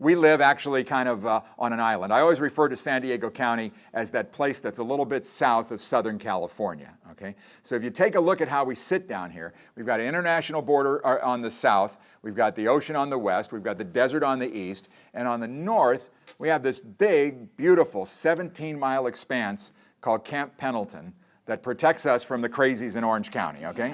We live actually kind of on an island. I always refer to San Diego County as that place that's a little bit south of Southern California, okay? So if you take a look at how we sit down here, we've got an international border on the south, we've got the ocean on the west, we've got the desert on the east, and on the north, we have this big, beautiful 17-mile expanse called Camp Pendleton that protects us from the crazies in Orange County, okay?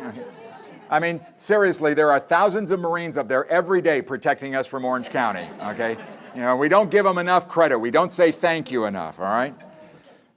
I mean, seriously, there are thousands of Marines up there every day protecting us from Orange County, okay? You know, we don't give them enough credit. We don't say thank you enough, all right?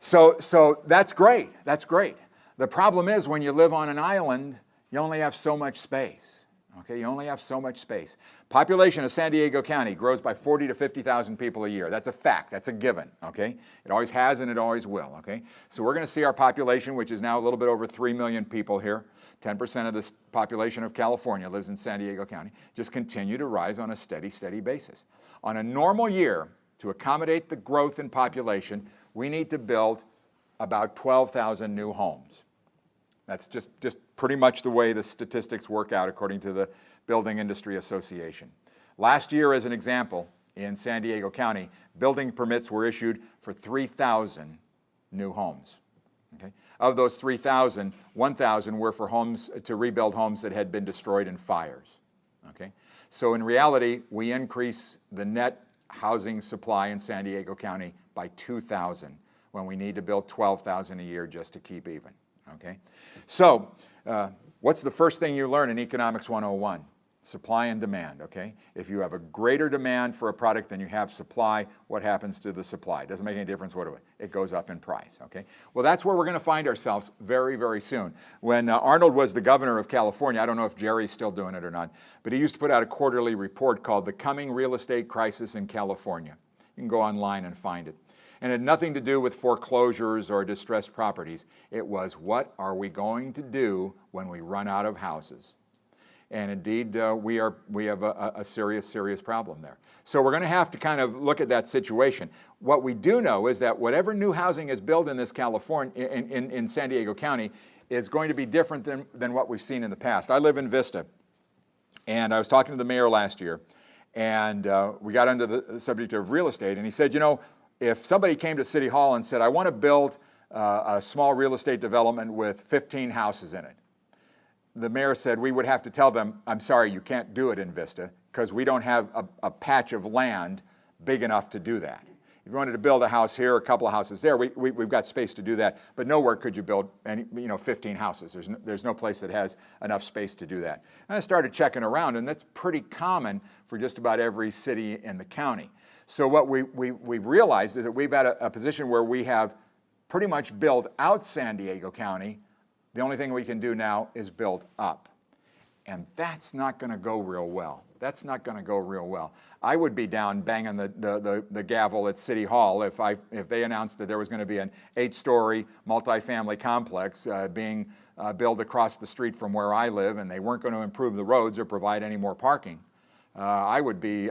So that's great. That's great. The problem is when you live on an island, you only have so much space, okay? You only have so much space. Population of San Diego County grows by 40 to 50,000 people a year. That's a fact. That's a given, okay? It always has and it always will, okay? So we're going to see our population, which is now a little bit over 3 million people here. 10% of the population of California lives in San Diego County, just continue to rise on a steady basis. On a normal year, to accommodate the growth in population, we need to build about 12,000 new homes. That's just pretty much the way the statistics work out according to the Building Industry Association. Last year, as an example, in San Diego County, building permits were issued for 3,000 new homes. Okay? Of those 3,000, 1,000 were for homes to rebuild homes that had been destroyed in fires. Okay? So in reality, we increase the net housing supply in San Diego County by 2,000 when we need to build 12,000 a year just to keep even. Okay? So what's the first thing you learn in Economics 101? Supply and demand, okay? If you have a greater demand for a product than you have supply, what happens to the supply? It doesn't make any difference what it goes up in price, okay? Well, that's where we're going to find ourselves very, very soon. When Arnold was the governor of California, I don't know if Jerry's still doing it or not, but he used to put out a quarterly report called The Coming Real Estate Crisis in California. You can go online and find it. And it had nothing to do with foreclosures or distressed properties. It was, what are we going to do when we run out of houses? And indeed, we have a serious problem there. So we're going to have to kind of look at that situation. What we do know is that whatever new housing is built in this California, in San Diego County, is going to be different than what we've seen in the past. I live in Vista, and I was talking to the mayor last year, and we got into the subject of real estate, and he said, you know, if somebody came to City Hall and said, I want to build a small real estate development with 15 houses in it, the mayor said we would have to tell them, I'm sorry, you can't do it in Vista because we don't have a patch of land big enough to do that. If you wanted to build a house here, a couple of houses there, we've got space to do that, but nowhere could you build 15 houses. There's no place that has enough space to do that. And I started checking around, and that's pretty common for just about every city in the county. So what we've realized is that we've had a position where we have pretty much built out San Diego County. The only thing we can do now is build up. And that's not going to go real well. That's not going to go real well. I would be down banging the gavel at City Hall if they announced that there was going to be an 8-story multifamily complex being built across the street from where I live, and they weren't going to improve the roads or provide any more parking. I would be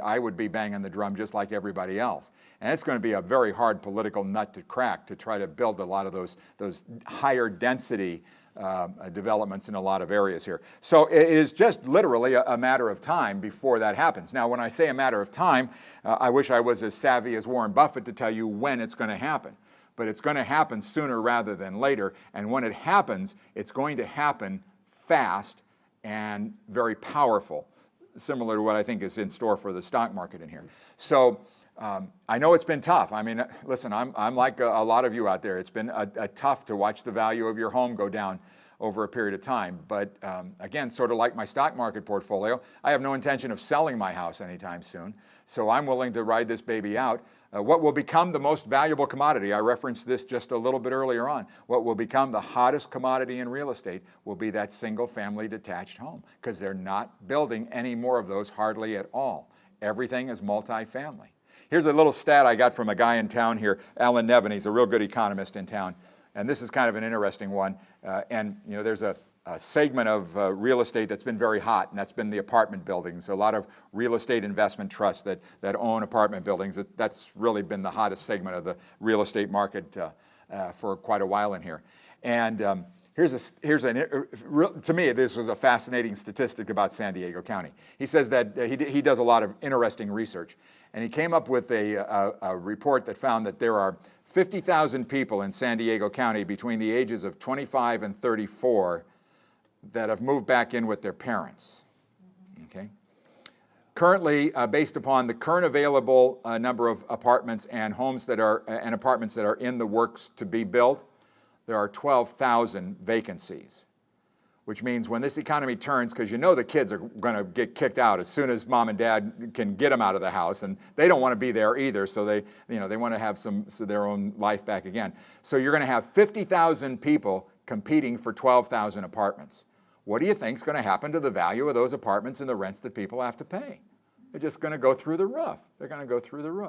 banging the drum just like everybody else. And it's going to be a very hard political nut to crack to try to build a lot of those higher density developments in a lot of areas here. So it is just literally a matter of time before that happens. Now, when I say a matter of time, I wish I was as savvy as Warren Buffett to tell you when it's going to happen. But it's going to happen sooner rather than later. And when it happens, it's going to happen fast and very powerful, similar to what I think is in store for the stock market in here. So I know it's been tough. I mean, listen, I'm like a lot of you out there. It's been tough to watch the value of your home go down over a period of time. But again, sort of like my stock market portfolio, I have no intention of selling my house anytime soon. So I'm willing to ride this baby out. What will become the most valuable commodity, I referenced this just a little bit earlier on, what will become the hottest commodity in real estate will be that single-family detached home, because they're not building any more of those hardly at all. Everything is multifamily. Here's a little stat I got from a guy in town here, Alan Nevin. He's a real good economist in town. And this is kind of an interesting one. And you know, there's a segment of real estate that's been very hot, and that's been the apartment buildings. A lot of real estate investment trusts that own apartment buildings. That's really been the hottest segment of the real estate market for quite a while in here. And to me, this was a fascinating statistic about San Diego County. He says that he does a lot of interesting research, and he came up with a report that found that there are 50,000 people in San Diego County between the ages of 25 and 34 that have moved back in with their parents. Okay. Currently, based upon the current available number of apartments and homes that are and apartments that are in the works to be built, there are 12,000 vacancies, which means when this economy turns, because you know the kids are going to get kicked out as soon as mom and dad can get them out of the house, and they don't want to be there either, so they want to have their own life back again. So you're going to have 50,000 people competing for 12,000 apartments. What do you think is going to happen to the value of those apartments and the rents that people have to pay? They're just going to go through the roof. They're going to go through the roof.